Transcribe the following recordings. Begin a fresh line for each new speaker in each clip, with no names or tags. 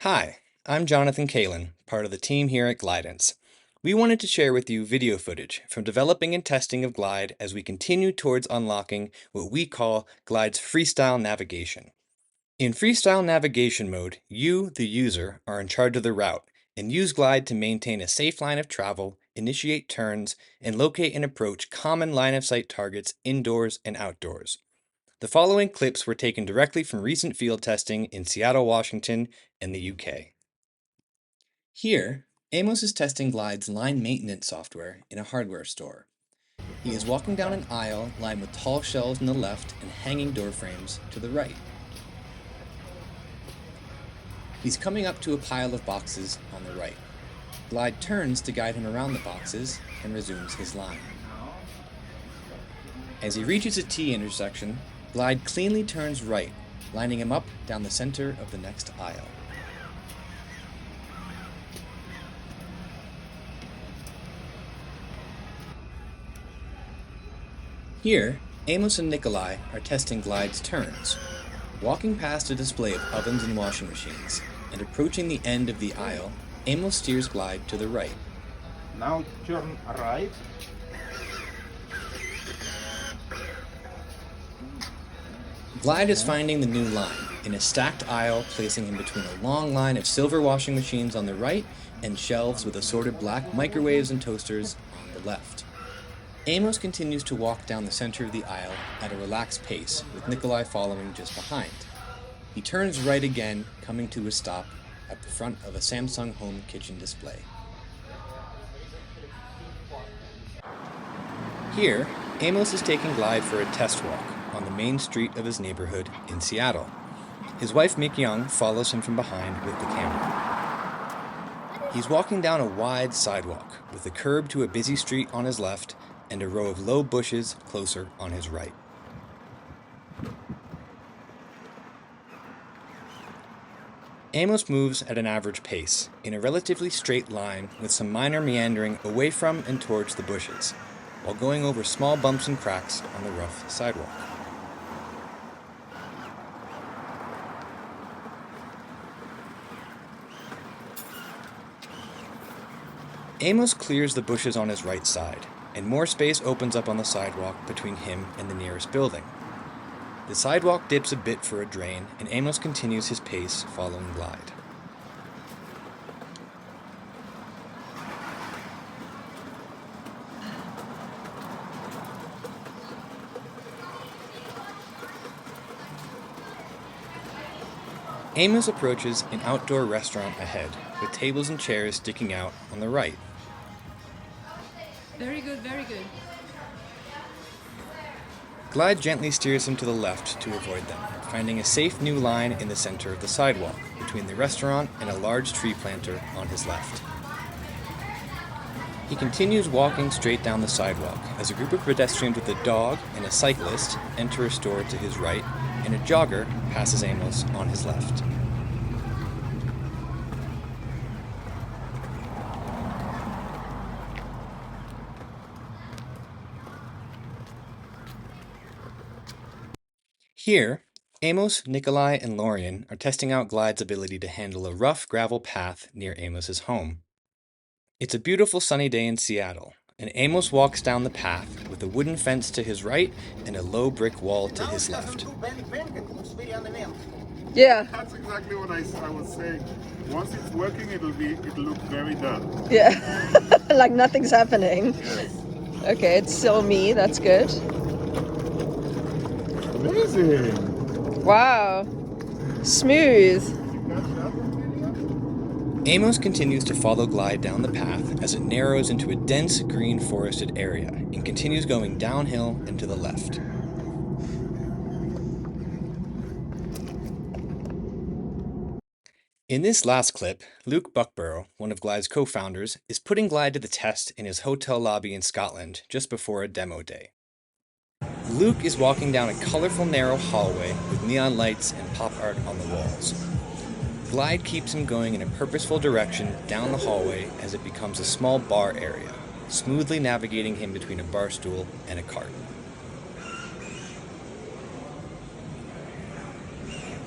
Hi, I'm Jonathan Kalin, part of the team here at Glidance. We wanted to share with you video footage from developing and testing of Glide as we continue towards unlocking what we call Glide's Freestyle Navigation. In Freestyle Navigation Mode, you, the user, are in charge of the route and use Glide to maintain a safe line of travel, initiate turns, and locate and approach common line-of-sight targets indoors and outdoors. The following clips were taken directly from recent field testing in Seattle, Washington, and the UK. Here, Amos is testing Glide's line maintenance software in a hardware store. He is walking down an aisle lined with tall shelves on the left and hanging door frames to the right. He's coming up to a pile of boxes on the right. Glide turns to guide him around the boxes and resumes his line. As he reaches a T intersection, Glide cleanly turns right, lining him up down the center of the next aisle. Here, Amos and Nikolai are testing Glide's turns, walking past a display of ovens and washing machines, and approaching the end of the aisle, Amos steers Glide to the right.
Now turn right.
Glide is finding the new line in a stacked aisle, placing him between a long line of silver washing machines on the right and shelves with assorted black microwaves and toasters on the left. Amos continues to walk down the center of the aisle at a relaxed pace, with Nikolai following just behind. He turns right again, coming to a stop at the front of a Samsung home kitchen display. Here, Amos is taking Glide for a test walk on the main street of his neighborhood in Seattle. His wife Mick Young follows him from behind with the camera. He's walking down a wide sidewalk with a curb to a busy street on his left and a row of low bushes closer on his right. Amos moves at an average pace, in a relatively straight line with some minor meandering away from and towards the bushes, while going over small bumps and cracks on the rough sidewalk. Amos clears the bushes on his right side, and more space opens up on the sidewalk between him and the nearest building. The sidewalk dips a bit for a drain, and Amos continues his pace following Glide. Amos approaches an outdoor restaurant ahead, with tables and chairs sticking out on the right.
Very good, very good.
Glide gently steers him to the left to avoid them, finding a safe new line in the center of the sidewalk, between the restaurant and a large tree planter on his left. He continues walking straight down the sidewalk as a group of pedestrians with a dog and a cyclist enter a store to his right, and a jogger passes Amos on his left. Here, Amos, Nikolai, and Lorian are testing out Glide's ability to handle a rough gravel path near Amos's home. It's a beautiful sunny day in Seattle, and Amos walks down the path with a wooden fence to his right and a low brick wall to his left.
Yeah.
That's exactly what I was saying. Once it's working, it'll look very dull.
Yeah. Like nothing's happening.
Yes.
Okay, it's still me. That's good.
Amazing.
Wow. Smooth.
Amos continues to follow Glide down the path as it narrows into a dense green forested area and continues going downhill and to the left. In this last clip, Luke Buckborough, one of Glide's co-founders, is putting Glide to the test in his hotel lobby in Scotland just before a demo day. Luke is walking down a colorful narrow hallway with neon lights and pop art on the walls. Glide keeps him going in a purposeful direction down the hallway as it becomes a small bar area, smoothly navigating him between a bar stool and a cart.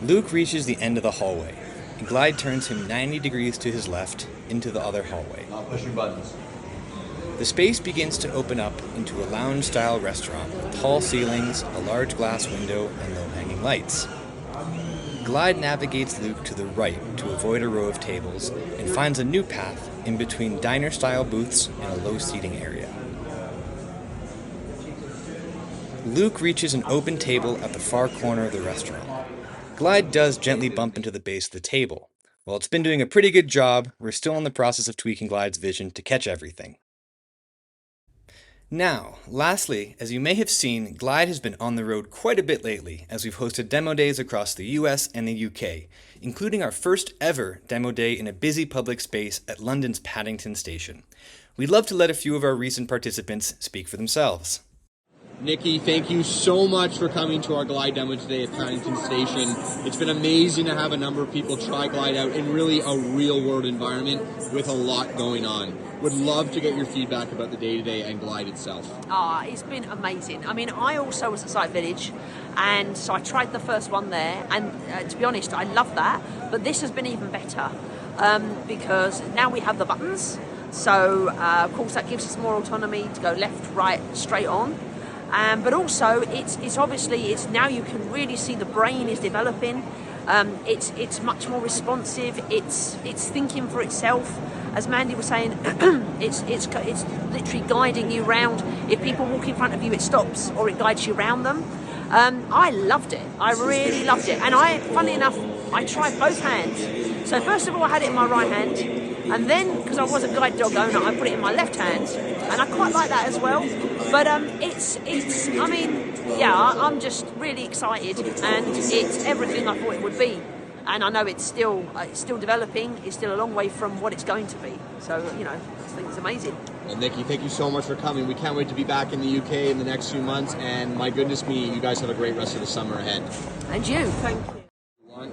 Luke reaches the end of the hallway, and Glide turns him 90 degrees to his left into the other hallway.
Not pushing buttons.
The space begins to open up into a lounge-style restaurant with tall ceilings, a large glass window, and low-hanging lights. Glide navigates Luke to the right to avoid a row of tables and finds a new path in between diner-style booths and a low-seating area. Luke reaches an open table at the far corner of the restaurant. Glide does gently bump into the base of the table. While it's been doing a pretty good job, we're still in the process of tweaking Glide's vision to catch everything. Now, lastly, as you may have seen, Glide has been on the road quite a bit lately as we've hosted demo days across the US and the UK, including our first ever demo day in a busy public space at London's Paddington Station. We'd love to let a few of our recent participants speak for themselves.
Nikki, thank you so much for coming to our Glide demo today at Paddington Station. It's been amazing to have a number of people try Glide out in really a real-world environment with a lot going on. Would love to get your feedback about the day today and Glide itself.
It's been amazing. I mean, I also was at Sight Village, and so I tried the first one there, and to be honest, I love that. But this has been even better because now we have the buttons. So, of course, that gives us more autonomy to go left, right, straight on. But also, it's obviously now you can really see the brain is developing. It's much more responsive. It's thinking for itself. As Mandy was saying, it's literally guiding you round. If people walk in front of you, it stops or it guides you around them. I loved it. I really loved it. And funnily enough, I tried both hands. So first of all, I had it in my right hand, and then because I was a guide dog owner, I put it in my left hand, and I quite like that as well. But I mean, yeah, I'm just really excited, and it's everything I thought it would be. And I know it's still developing. It's still a long way from what it's going to be. So, I think it's amazing.
Well, Nikki, thank you so much for coming. We can't wait to be back in the UK in the next few months. And my goodness me, you guys have a great rest of the summer ahead.
And you, thank you.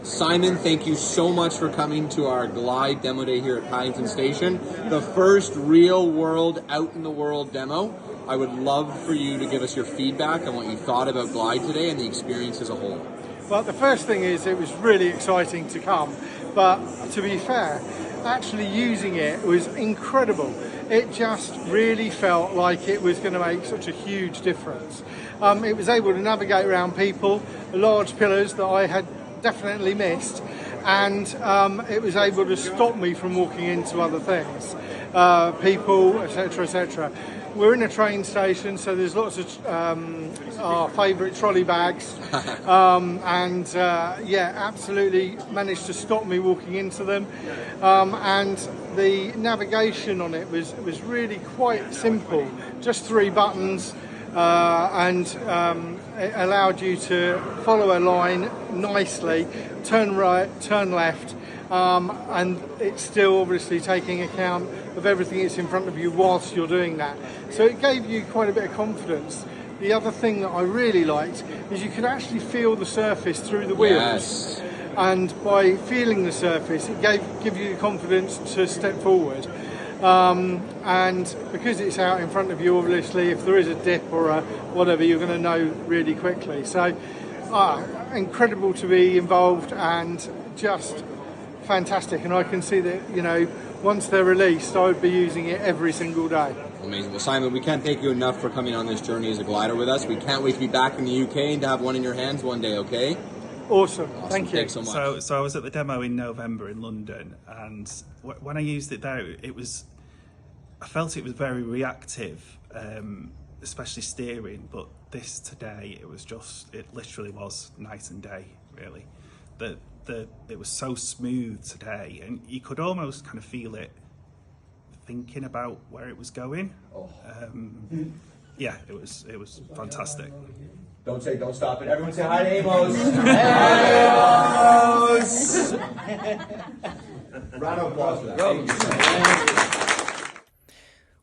Simon, thank you so much for coming to our Glide demo day here at Paddington Station. The first real world, out in the world demo. I would love for you to give us your feedback on what you thought about Glide today and the experience as a whole.
Well, the first thing is it was really exciting to come, but to be fair, actually using it was incredible. It just really felt like it was going to make such a huge difference. It was able to navigate around people, large pillars that I had definitely missed, and it was able to stop me from walking into other things, people, etc., etc. We're in a train station, so there's lots of our favourite trolley bags, and absolutely managed to stop me walking into them. And the navigation on it was really quite simple, just 3 buttons, and it allowed you to follow a line nicely, turn right, turn left, and it's still obviously taking account of everything that's in front of you whilst you're doing that. So it gave you quite a bit of confidence. The other thing that I really liked is you could actually feel the surface through the wheels.
Yes.
And by feeling the surface, it give you the confidence to step forward. And because it's out in front of you, obviously, if there is a dip or a whatever, you're going to know really quickly. So incredible to be involved and just fantastic. And I can see that, once they're released, I would be using it every single day.
Amazing. Well, Simon, we can't thank you enough for coming on this journey as a glider with us. We can't wait to be back in the UK and to have one in your hands one day, okay?
Awesome. Thank you.
Thanks so much.
So I was at the demo in November in London, and when I used it there, I felt it was very reactive, especially steering. But this today, it literally was night and day, really. It was so smooth today, and you could almost kind of feel it thinking about where it was going. Yeah, it was fantastic.
Don't stop it. Everyone say hi to Amos. Round of applause for that.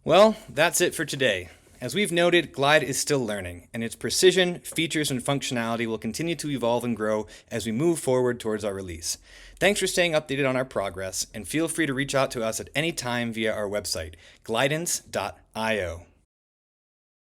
Well, that's it for today. As we've noted, Glide is still learning, and its precision, features, and functionality will continue to evolve and grow as we move forward towards our release. Thanks for staying updated on our progress, and feel free to reach out to us at any time via our website, glidance.io.